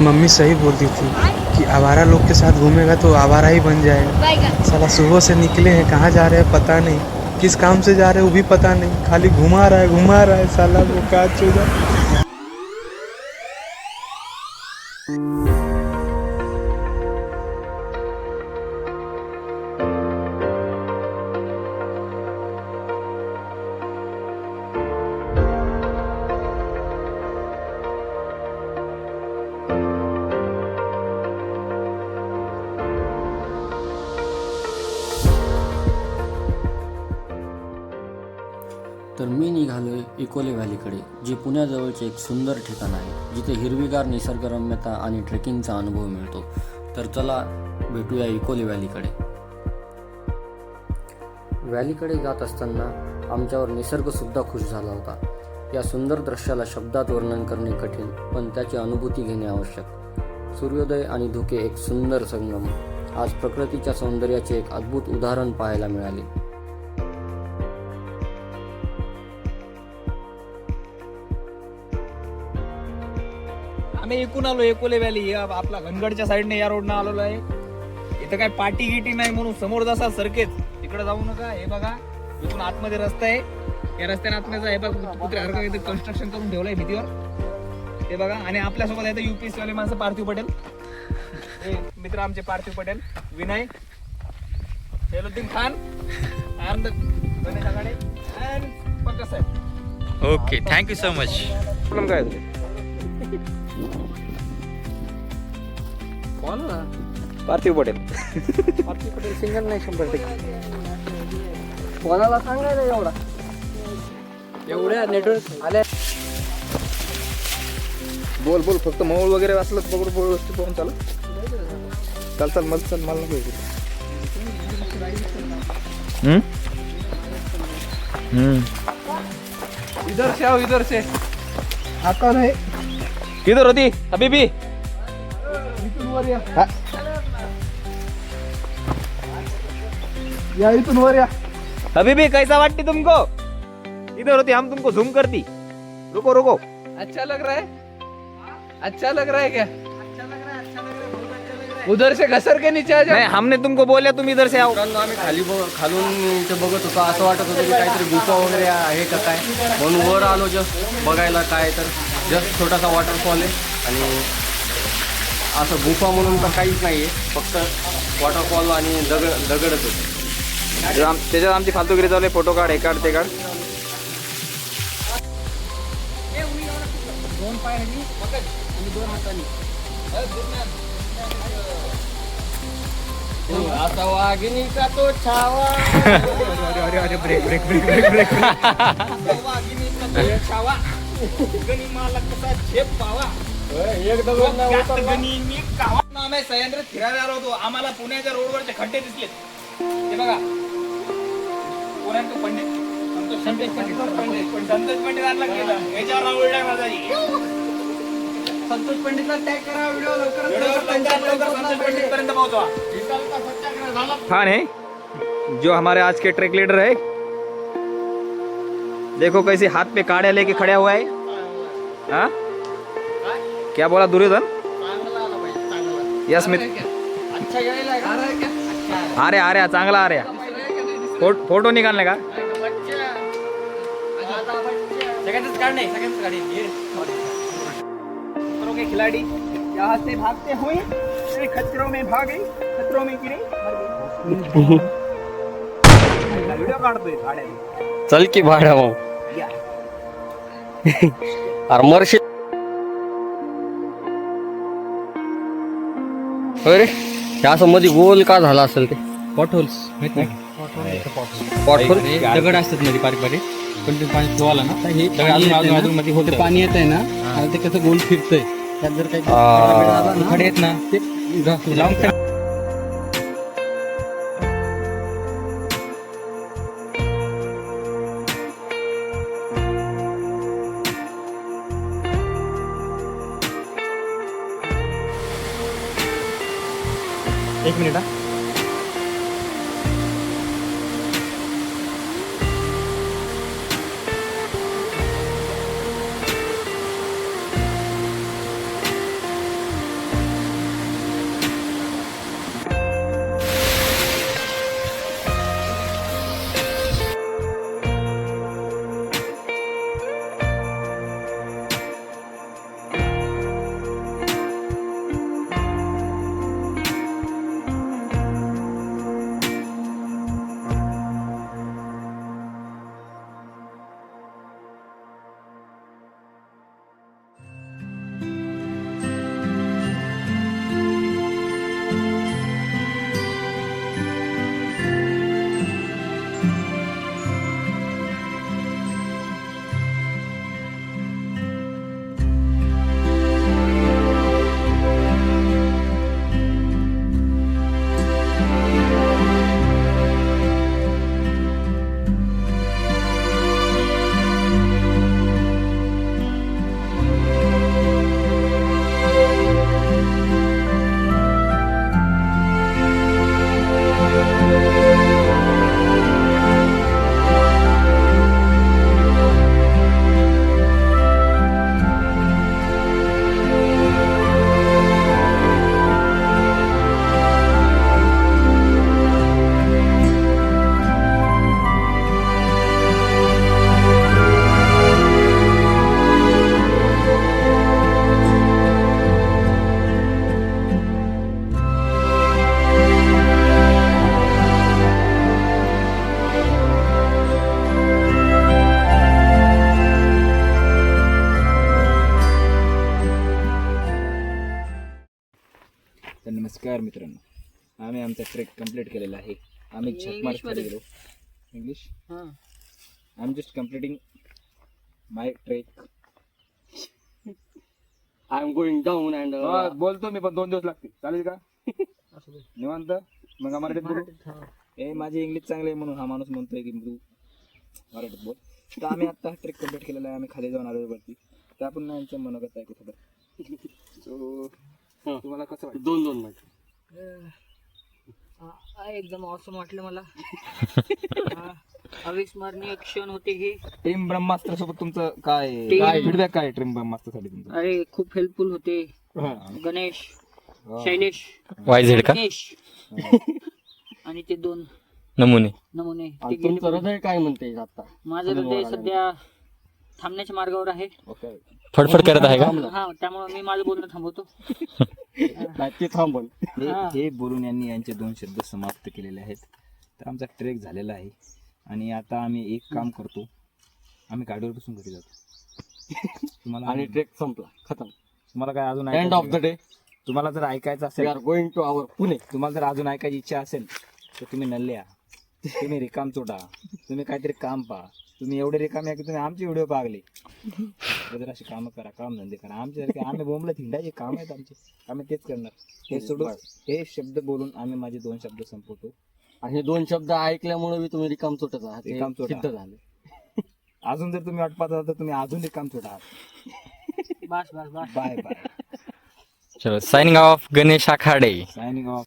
Mummy सही बोलती थी कि आवारा लोग के साथ घूमेगा तो आवारा ही बन जाएगा। साला सुबह से निकले हैं, कहाँ जा रहे हैं पता नहीं, किस काम से जा रहे हैं वो भी पता नहीं, खाली घुमा रहा है साला वो काज चूजा। तर मी निघालोय इकोले व्हॅलीकडे, जे पुण्याजवळचे एक सुंदर ठिकाण आहे, जिथे हिरवीगार निसर्गरम्यता आणि ट्रेकिंगचा अनुभव मिळतो. तर चला भेटूया इकोले व्हॅलीकडे. व्हॅलीकडे जात असताना आमच्यावर निसर्गसुद्धा खुश झाला होता. या सुंदर दृश्याला शब्दात वर्णन करणे कठीण, पण त्याची अनुभूती घेणे आवश्यक. सूर्योदय आणि धुके एक सुंदर संगम. आज प्रकृतीच्या सौंदर्याचे एक अद्भुत उदाहरण पाहायला मिळाले. आम्ही इकून आलो एकोले व्हॅली, आपला घनगडच्या साईडने या रोडनं आलेलो आहे. इथं काय पाटी गिटी नाही म्हणून समोर जसा सरकेच तिकडे जाऊ नका. हे बघा इथून आतमध्ये रस्ता आहे, या रस्त्याने आतमध्ये हे बघा कुत्र्यासारखं इथं कन्स्ट्रक्शन करून ठेवलंय भीतीवर. हे बघा आणि आपल्यासोबत येतं UPSC वाले माणसं पार्थिव पटेल, हे मित्र आमचे पार्थिव पटेल, विनय, सैलुद्दीन खान, आनंद गणेश आघाडे आणि Pankaj Saheb. Okay, thank you so much. Problem काय आहे? कोण ना पार्थिव पटेल. पार्थिव पटेल सिंगल नाही 100%. कोणाला सांगायला एवढ्या नेटवर्क आल्या. बोल बोल, फक्त मौल वगैरे वाचलं पकडून व्यवस्थित पाहून चाल चाल मग चल मला नको इधर से आओ, इधर से. आता नाही किधर होती हबीबी? या इथून वर या. हबीबी कैसा वाटती तुमको? इधर होती, हम तुमको जूम करती. रुको रुको. अच्छा लग रहा है? अच्छा लग रहा है क्या? उधर से घसर के नीचे आ जाओ. नहीं, हमने तुमको बोला तुम इधर से आओ. आम्ही खालून इथं बघत होतो, असं वाटत होतं की काहीतरी गुफा वगैरे आहे का काय, म्हणून वर आलो जस्ट बघायला. काय तर जस्ट छोटासा वॉटरफॉल आहे आणि असं गुफा म्हणून तर काहीच नाहीये, फक्त वॉटरफॉल आणि दगडच होते. त्याच्यात आमची फालतूगिरी चालू आहे, फोटो काढ, हे काढ, ते काढ. दोन पायानी पकड आणि दोन हातांनी आता वाघिणीचा तो छावा. अरे break break break break break. वाघिणीचा तो छावा, गणी मला कसा झेप पावा. आम्ही सह्याद्रीत फिरायला आलो होतो. आम्हाला पुण्याच्या रोडवरचे खड्डे दिसले. हे बघा पुण्यात पंडित संतोष पंडित आणला गेला, याच्यावर आवडलाय माझा. संतोष पंडितला टॅग करा, व्हिडिओ लवकर संतोष पंडित पर्यंत पोहोचवा. खान है जो हमारे आज के ट्रैक लीडर है. देखो कैसे हाथ पे काड़े लेके खड़ा हुआ है. हाँ क्या बोला दुर्योधन? यस मित्र, आ रहा चांगला आ रहा. फोटो निकालने का खतरों के खिलाड़ी यहाँ से भागते हुए खतरों में भागे, खतरों में गिरे. व्हिडिओ काढतोय भाड्याने. चल की भाड्या मग अरे अरे असं मध्ये गोल का झाला असेल ते? पॉटहोल्स पॉटहोल दगड असतात मध्ये बारीक बारीक, पण ते पाणी फ्लो आला ना, हे अजून मध्ये होतं पाणी येत आहे ना, आणि ते कसं गोल फिरतंय. त्यात जर काही खडे आहेत ना ते लावून एक मिनिट. तर नमस्कार मित्रांनो, आम्ही आमचा ट्रेक कंप्लीट केलेला आहे. आम्ही झकमार खाली गेलो. English I am just completing my trek. I am going down and बोलतो मी, पण 2 दिवस लागतील. चालेल का? निवांत. मग मराठीत बोलू. हे माझी इंग्लिश चांगली आहे म्हणून हा माणूस म्हणतोय की तू मराठीत बोल. तर आम्ही आता ट्रेक कंप्लीट केलेला आहे. आम्ही खाली जाऊन आलो वरती. तर आपण यांचं मनोगत ऐकू थोडं. So, तुम्हाला कसं वाटतं? 2 मिनिट. एकदम ऑसम वाटलं मला. अविस्मरणीय क्षण होते हे. टीम ब्रह्मास्त्र सोबत तुमचं काय Team- फीडबॅक काय टीम ब्रह्मास्त्र साठी तुमचं? अरे खूप हेल्पफुल होते. गणेश, शैलेश, YZ का गणेश आणि ते 2 नमुने नमुने ते आणि गेले. तुमचं हृदय काय म्हणते आता? माझं हृदय सध्या थांबण्याच्या मार्गावर आहे. ओके. फडफड करत आहे का हा, त्यामुळे मी माझं बोलणं थांबवतो. नाही, ते थांबण. हे बोलून यांनी यांचे 2 शब्द समाप्त केलेले आहेत. तर आमचा ट्रेक झालेला आहे आणि आता आम्ही एक काम करतो. आम्ही गाडीवर बसून घरी जातो. तुम्हाला आणि ट्रेक संपला, खतम. तुम्हाला काय अजून एंड ऑफ द डे. तुम्हाला जर ऐकायचं वी असेल, आर गोइंग टू आवर पुणे. तुम्हाला जर अजून ऐकायची इच्छा असेल तर तुम्ही नल्ल्या, तुम्ही रिकाम चोटा, तुम्ही काहीतरी काम पहा. तुम्ही एवढे रिकामे आहे की तुम्ही आमचे व्हिडिओ पागले. जर अशी कामं करा, काम धंदे करा. आमच्यासारखे आम्ही बोंबला थिंडाचे काम आहेत आमचे. आम्ही तेच करणार. हे सोडून हे शब्द बोलून आम्ही माझे 2 शब्द संपवतो. आणि हे 2 शब्द ऐकल्यामुळे मी तुम्ही रिकाम चोटत आहात. हे रिकामचोट सिद्ध झाले. अजून जर तुम्ही वाट पाहत असाल तर तुम्ही अजून रिकाम चोटा आहात. बस बस बस. Bye bye. चलो signing off Ganesh Akhade signing of.